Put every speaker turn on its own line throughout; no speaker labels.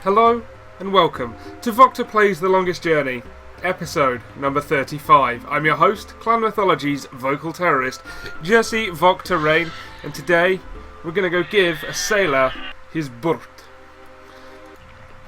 Hello and welcome to VocTer Plays The Longest Journey, episode number 35. I'm your host, Clan Mythology's vocal terrorist, Jesse VocTer Rain, and today we're going to go give a sailor his berth.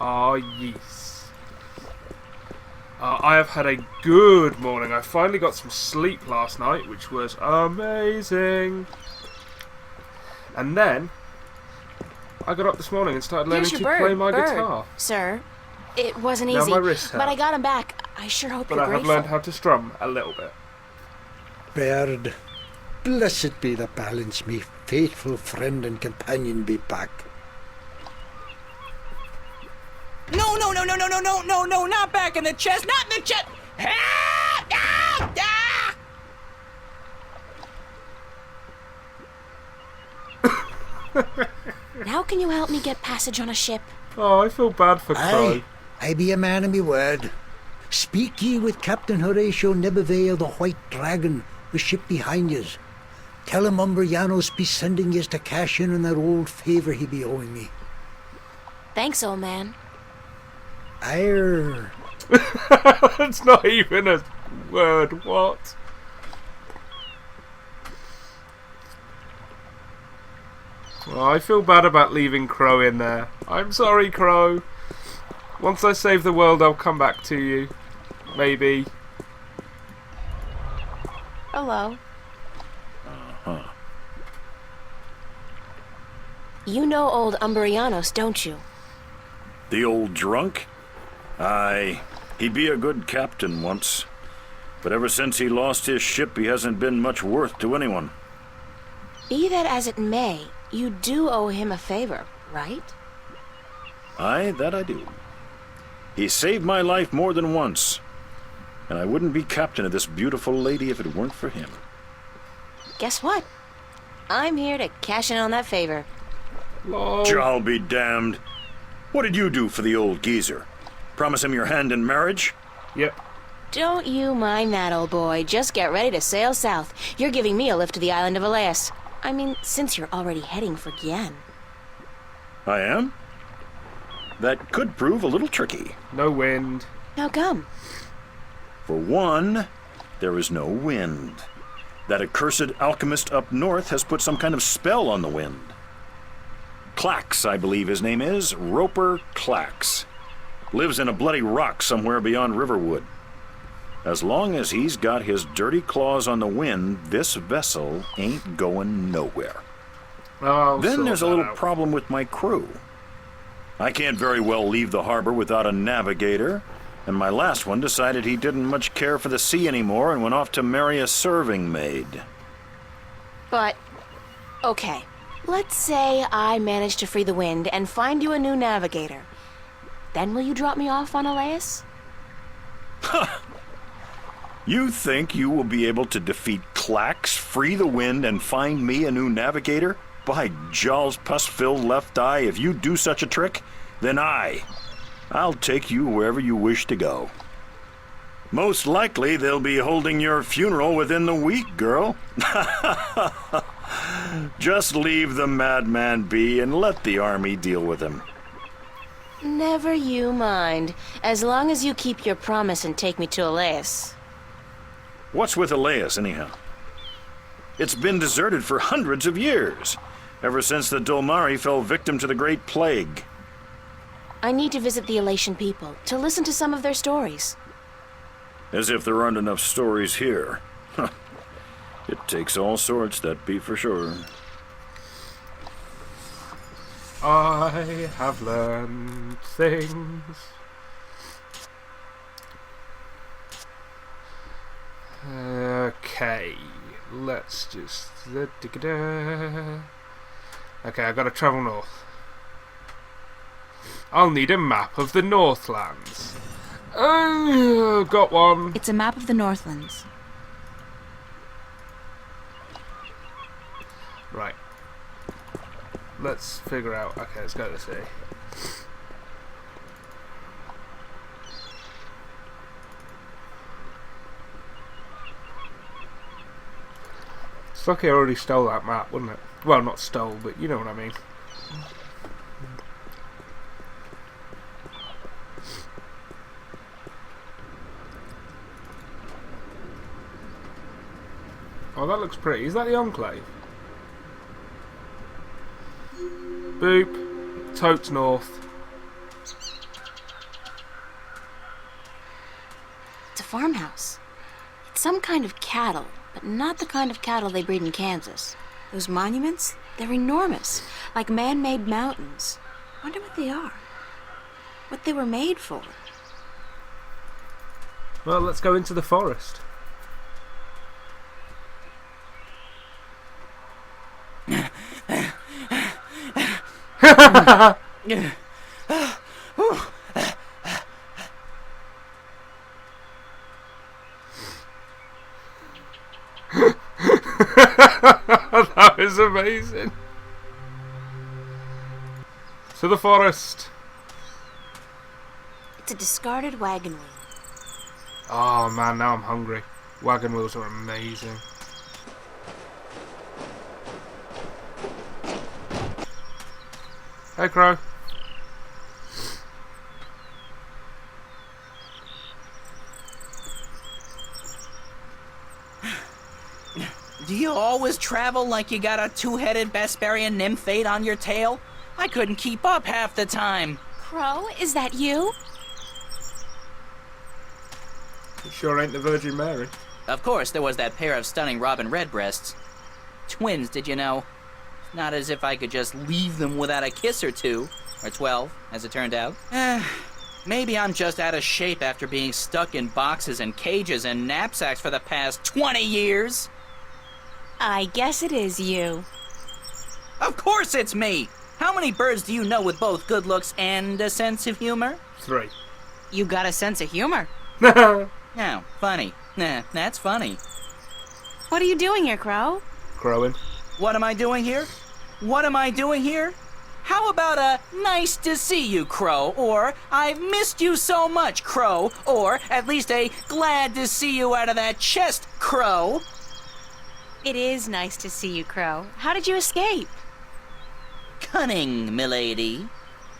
Ah, yes. I have had a good morning. I finally got some sleep last night, which was amazing. And then I got up this morning and started learning to play my guitar.
Sir, it wasn't
Now
easy,
my wrists hurt.
but I got him back. I sure hope
But
you're
I have
grateful.
learned how to strum a little bit.
Bird, blessed be the balance, me faithful friend and companion be back.
No, not back in the chest, not in the chest!
Now can you help me get passage on a ship?
Oh, I feel bad for Crow.
I be a man of me word. Speak ye with Captain Horatio Nebervale, the White Dragon, the ship behind yous. Tell him Umbrianos be sending yous to cash in on that old favour he be owing me.
Thanks, old man.
Arr.
That's not even a word, what? Well, I feel bad about leaving Crow in there. I'm sorry, Crow. Once I save the world, I'll come back to you. Maybe.
Hello. You know old Umbrianos, don't you?
The old drunk? Aye, he'd be a good captain once. But ever since he lost his ship, he hasn't been much worth to anyone.
Be that as it may, you do owe him a favor, right?
Aye, that I do. He saved my life more than once. And I wouldn't be captain of this beautiful lady if it weren't for him.
Guess what? I'm here to cash in on that favor.
Lol.
I'll be damned. What did you do for the old geezer? Promise him your hand in marriage?
Yep.
Don't you mind that, old boy. Just get ready to sail south. You're giving me a lift to the island of Elias. I mean, since you're already heading for Gien.
I am? That could prove a little tricky.
No wind.
How come?
For one, there is no wind. That accursed alchemist up north has put some kind of spell on the wind. Clax, I believe his name is, Roper Clax. Lives in a bloody rock somewhere beyond Riverwood. As long as he's got his dirty claws on the wind, this vessel ain't going nowhere. Then there's a little problem with my crew. I can't very well leave the harbor without a navigator, and my last one decided he didn't much care for the sea anymore and went off to marry a serving maid.
But, okay. Let's say I manage to free the wind and find you a new navigator. Then will you drop me off on Elias?
You think you will be able to defeat Clax, free the wind, and find me a new navigator? By Jaw's pus-filled left eye, if you do such a trick, then I'll take you wherever you wish to go. Most likely they'll be holding your funeral within the week, girl. Just leave the madman be and let the army deal with him.
Never you mind. As long as you keep your promise and take me to Elias.
What's with Elias, anyhow? It's been deserted for hundreds of years, ever since the Dolmari fell victim to the Great Plague.
I need to visit the Elation people, to listen to some of their stories.
As if there aren't enough stories here. It takes all sorts, that be for sure.
I have learned things. Okay, let's just... Okay, I gotta travel north. I'll need a map of the Northlands. Oh, got one.
It's a map of the Northlands.
Right. Let's figure out... Okay, let's go this way. It's like I already stole that map, wouldn't it? Well, not stole, but you know what I mean. Oh, that looks pretty. Is that the Enclave? Boop. Totes north.
It's a farmhouse. It's some kind of cattle, but not the kind of cattle they breed in Kansas. Those monuments, they're enormous, like man-made mountains. Wonder what they are. What they were made for.
Well, let's go into the forest. That was amazing. To the forest.
It's a discarded wagon wheel.
Oh man, now I'm hungry. Wagon wheels are amazing. Hey, Crow.
Do you always travel like you got a two-headed Vesperian nymphate on your tail? I couldn't keep up half the time.
Crow, is that you?
You sure ain't the Virgin Mary.
Of course, there was that pair of stunning robin redbreasts. Twins, did you know? Not as if I could just leave them without a kiss or two. Or 12, as it turned out. Maybe I'm just out of shape after being stuck in boxes and cages and knapsacks for the past 20 years.
I guess it is you.
Of course it's me! How many birds do you know with both good looks and a sense of humor?
3.
You got a sense of humor.
Oh, funny. Nah, that's funny.
What are you doing here, Crow?
Crowing.
What am I doing here? What am I doing here? How about a nice to see you, Crow, or I've missed you so much, Crow, or at least a glad to see you out of that chest, Crow?
It is nice to see you, Crow. How did you escape?
Cunning, milady.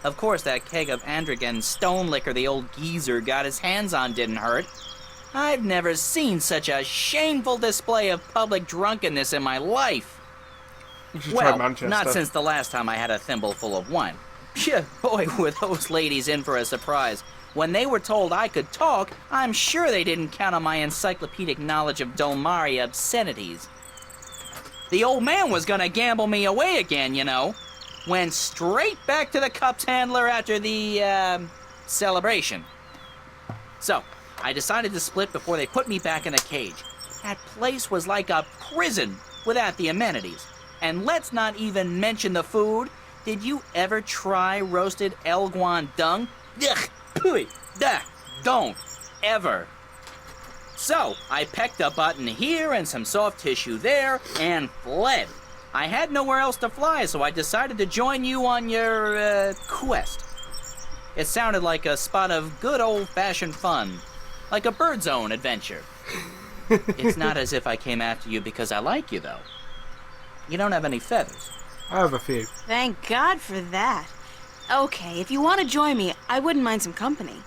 Of course, that keg of Androgen stone liquor the old geezer got his hands on didn't hurt. I've never seen such a shameful display of public drunkenness in my life.
You should
Well,
try Manchester.
not since the last time I had a thimble full of wine. Phew, boy, were those ladies in for a surprise. When they were told I could talk, I'm sure they didn't count on my encyclopedic knowledge of Dolmari obscenities. The old man was gonna gamble me away again, you know. Went straight back to the cups handler after the, celebration. So, I decided to split before they put me back in the cage. That place was like a prison without the amenities. And let's not even mention the food. Did you ever try roasted Elguan dung? Ugh, pooey, duh, don't, ever. So, I pecked a button here and some soft tissue there and fled. I had nowhere else to fly, so I decided to join you on your, quest. It sounded like a spot of good old-fashioned fun. Like a Bird Zone adventure. It's not as if I came after you because I like you, though. You don't have any feathers.
I have a few.
Thank God for that. Okay, if you want to join me, I wouldn't mind some company.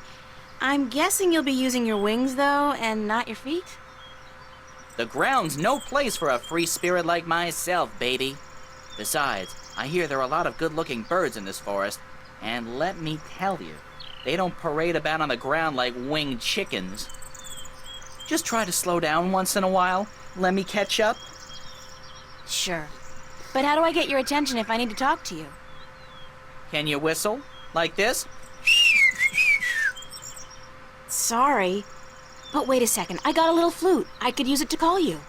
I'm guessing you'll be using your wings, though, and not your feet?
The ground's no place for a free spirit like myself, baby. Besides, I hear there are a lot of good-looking birds in this forest, and let me tell you, they don't parade about on the ground like winged chickens. Just try to slow down once in a while. Let me catch up.
Sure. But how do I get your attention if I need to talk to you?
Can you whistle? Like this?
Sorry. But wait a second, I got a little flute. I could use it to call you.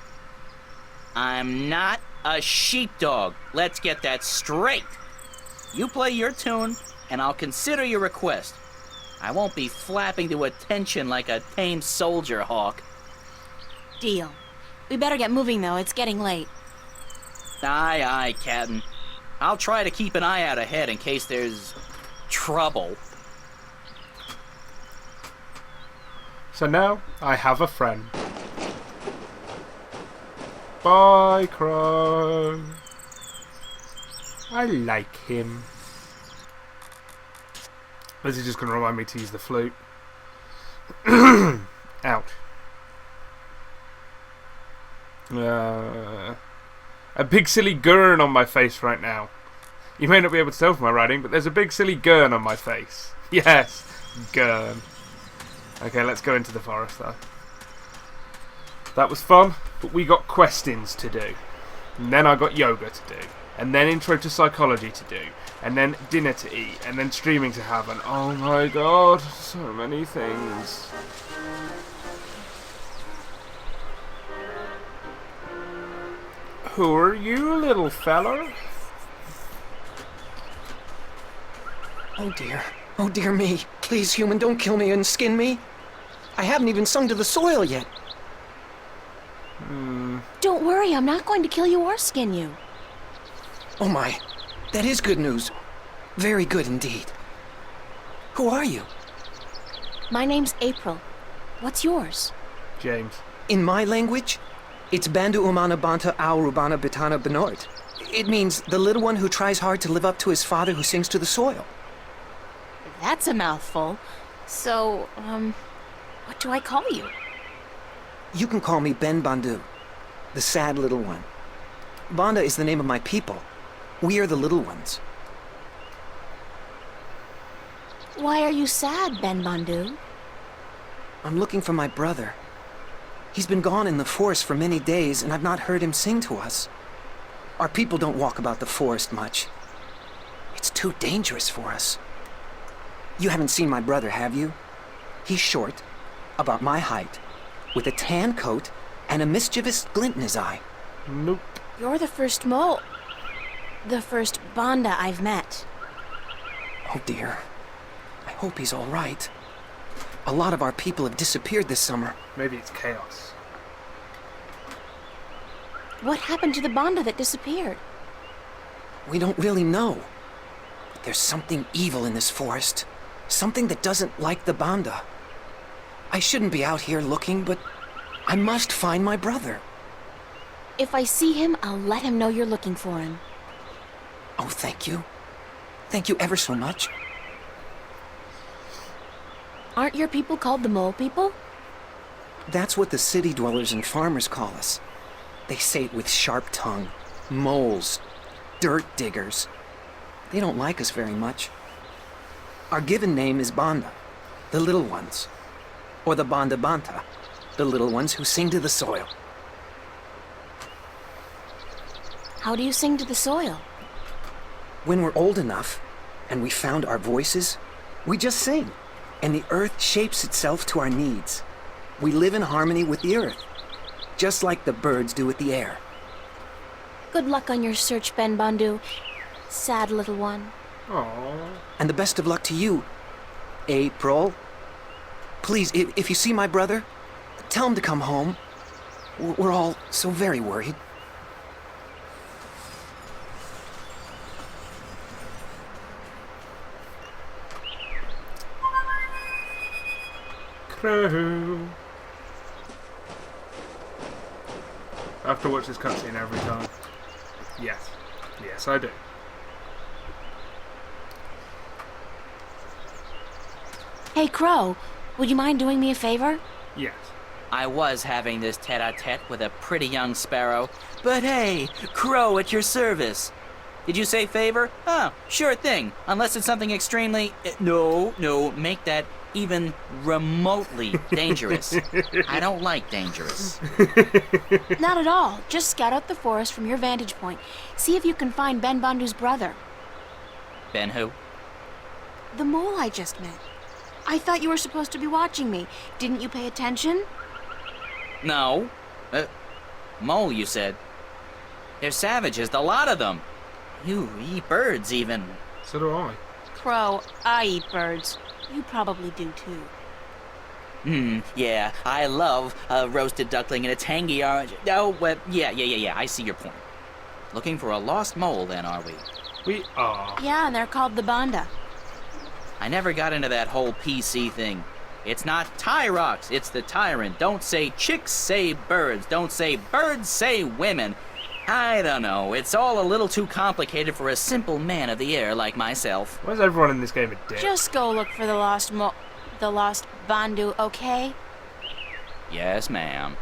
I'm not a sheepdog. Let's get that straight. You play your tune, and I'll consider your request. I won't be flapping to attention like a tame soldier hawk.
Deal. We better get moving, though. It's getting late.
Aye, aye, Captain. I'll try to keep an eye out ahead in case there's trouble.
So now I have a friend. Bye, Crow. I like him. This is just going to remind me to use the flute. Ouch. A big silly gurn on my face right now. You may not be able to tell from my writing, but there's a big silly gurn on my face. Yes, gurn. Okay, let's go into the forest though. That was fun, but we got questings to do. And then I got yoga to do. And then intro to psychology to do. And then dinner to eat. And then streaming to have. And oh my god, so many things. Who are you, little feller?
Oh dear. Oh dear me. Please, human, don't kill me and skin me. I haven't even sung to the soil yet.
Don't worry, I'm not going to kill you or skin you.
Oh my. That is good news. Very good indeed. Who are you?
My name's April. What's yours?
James.
In my language, it's Bandu Umana Banta Au Rubana Bitana Benort. It means the little one who tries hard to live up to his father who sings to the soil.
That's a mouthful. So, what do I call you?
You can call me Ben Bandu, the sad little one. Banda is the name of my people. We are the little ones.
Why are you sad, Ben Bandu?
I'm looking for my brother. He's been gone in the forest for many days, and I've not heard him sing to us. Our people don't walk about the forest much. It's too dangerous for us. You haven't seen my brother, have you? He's short, about my height, with a tan coat and a mischievous glint in his eye.
Nope.
You're the first mole. The first Banda I've met.
Oh dear. I hope he's all right. A lot of our people have disappeared this summer.
Maybe it's chaos.
What happened to the Banda that disappeared?
We don't really know. But there's something evil in this forest. Something that doesn't like the Banda. I shouldn't be out here looking, but I must find my brother.
If I see him, I'll let him know you're looking for him.
Oh, thank you. Thank you ever so much.
Aren't your people called the Mole People?
That's what the city dwellers and farmers call us. They say it with sharp tongue. Moles. Dirt diggers. They don't like us very much. Our given name is Banda, the little ones. Or the Banda Banta, the little ones who sing to the soil.
How do you sing to the soil?
When we're old enough, and we found our voices, we just sing, and the earth shapes itself to our needs. We live in harmony with the earth, just like the birds do with the air.
Good luck on your search, Ben Bandu. Sad little one.
Aww.
And the best of luck to you, April. Please, if you see my brother, tell him to come home. We're all so very worried.
Crow. I have to watch this cutscene every time. Yes. Yes, I do.
Hey, Crow, would you mind doing me a favor?
Yes.
I was having this tete-a-tete with a pretty young sparrow, but hey, Crow at your service. Did you say favor? Oh, sure thing, unless it's something extremely... No, make that even remotely dangerous. I don't like dangerous.
Not at all. Just scout out the forest from your vantage point. See if you can find Ben Bandu's brother.
Ben who?
The mole I just met. I thought you were supposed to be watching me. Didn't you pay attention?
No. Mole, you said. They're savages, the lot of them. You eat birds, even.
So do I.
Crow, I eat birds. You probably do too.
Yeah, I love a roasted duckling and a tangy orange. Oh, well, yeah, I see your point. Looking for a lost mole, then, are we?
We are.
Yeah, and they're called the Banda.
I never got into that whole PC thing. It's not Tyrox, it's the tyrant. Don't say chicks, say birds. Don't say birds, say women. I don't know. It's all a little too complicated for a simple man of the air like myself.
Why is everyone in this game a dick?
Just go look for the lost Bandu, okay?
Yes, ma'am.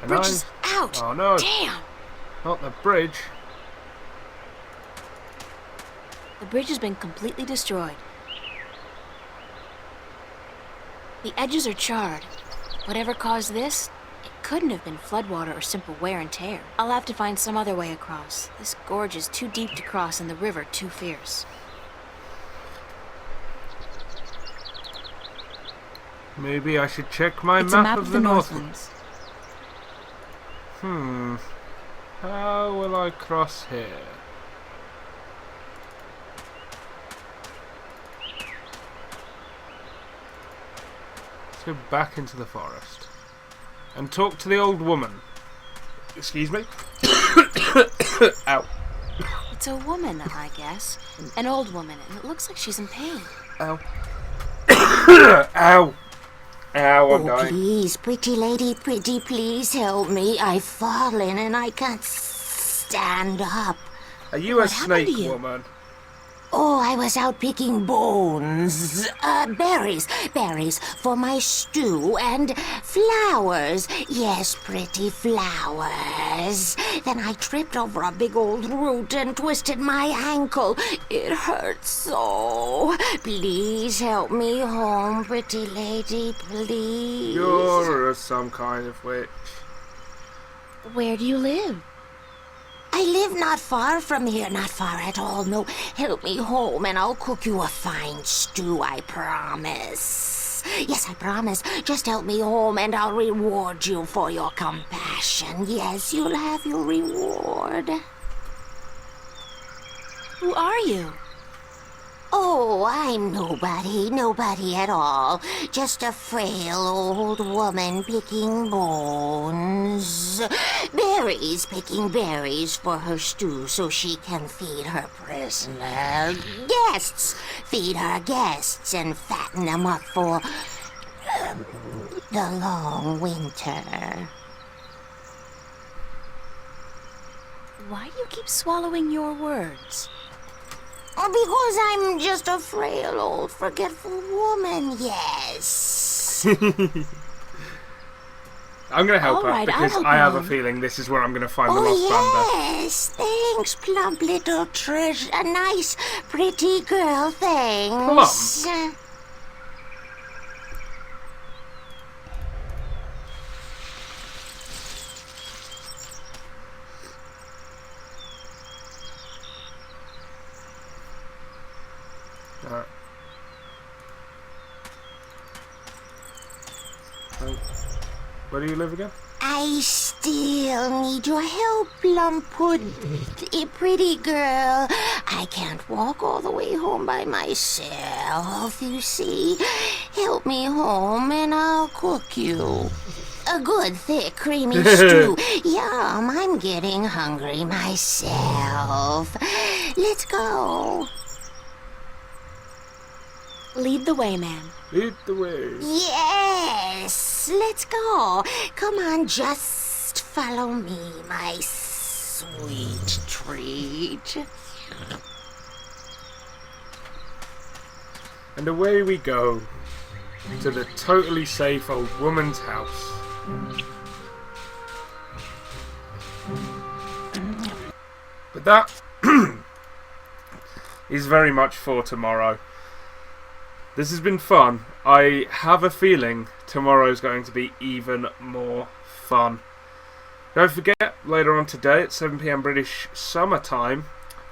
And
bridge is out.
Oh no,
Damn.
not the bridge.
The bridge has been completely destroyed. The edges are charred. Whatever caused this, it couldn't have been floodwater or simple wear and tear. I'll have to find some other way across. This gorge is too deep to cross and the river too fierce.
Maybe I should check my
It's a
map of the
Northlands.
How will I cross here? Let's go back into the forest and talk to the old woman. Excuse me? Ow.
It's a woman, I guess. An old woman, and it looks like she's in pain.
Ow. Ow. Ow, I'm
Oh,
dying.
please, pretty lady, pretty, please help me. I've fallen and I can't stand up.
Are you a
What happened to
snake
you?
woman?
Oh, I was out picking bones. Berries for my stew and flowers. Yes, pretty flowers. Then I tripped over a big old root and twisted my ankle. It hurts so. Please help me home, pretty lady, please.
You're some kind of witch.
Where do you live?
I live not far from here, not far at all. No, help me home and I'll cook you a fine stew, I promise. Yes, I promise. Just help me home and I'll reward you for your compassion. Yes, you'll have your reward.
Who are you?
Oh, I'm nobody at all. Just a frail old woman picking bones. Picking berries for her stew so she can feed her prisoner. Guests! Feed her guests and fatten them up for the long winter.
Why do you keep swallowing your words?
Because I'm just a frail old forgetful woman, yes.
I'm going to help
All
her
right, I'll
because
help
I have
you.
a feeling this is where I'm going to find the
Oh,
lost thunder.
yes, thanks, plump little treasure. A nice, pretty girl, thanks.
Alright. Oh. Where do you live again?
I still need your help, Plumpwood. Pretty girl. I can't walk all the way home by myself, you see. Help me home and I'll cook you. A good, thick, creamy stew. Yum, I'm getting hungry myself. Let's go.
Lead the way, ma'am.
Lead the way.
Yes, let's go. Come on, just follow me, my sweet treat.
And away we go to the totally safe old woman's house. But that is very much for tomorrow. This has been fun. I have a feeling tomorrow's going to be even more fun. Don't forget, later on today at 7 PM British summertime,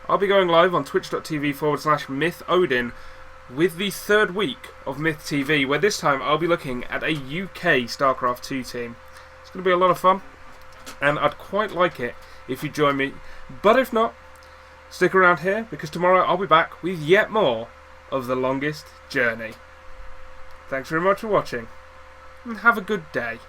I'll be going live on twitch.tv/MythOdin with the third week of Myth TV, where this time I'll be looking at a UK StarCraft 2 team. It's going to be a lot of fun, and I'd quite like it if you join me. But if not, stick around here, because tomorrow I'll be back with yet more of The Longest Journey. Thanks very much for watching, and have a good day.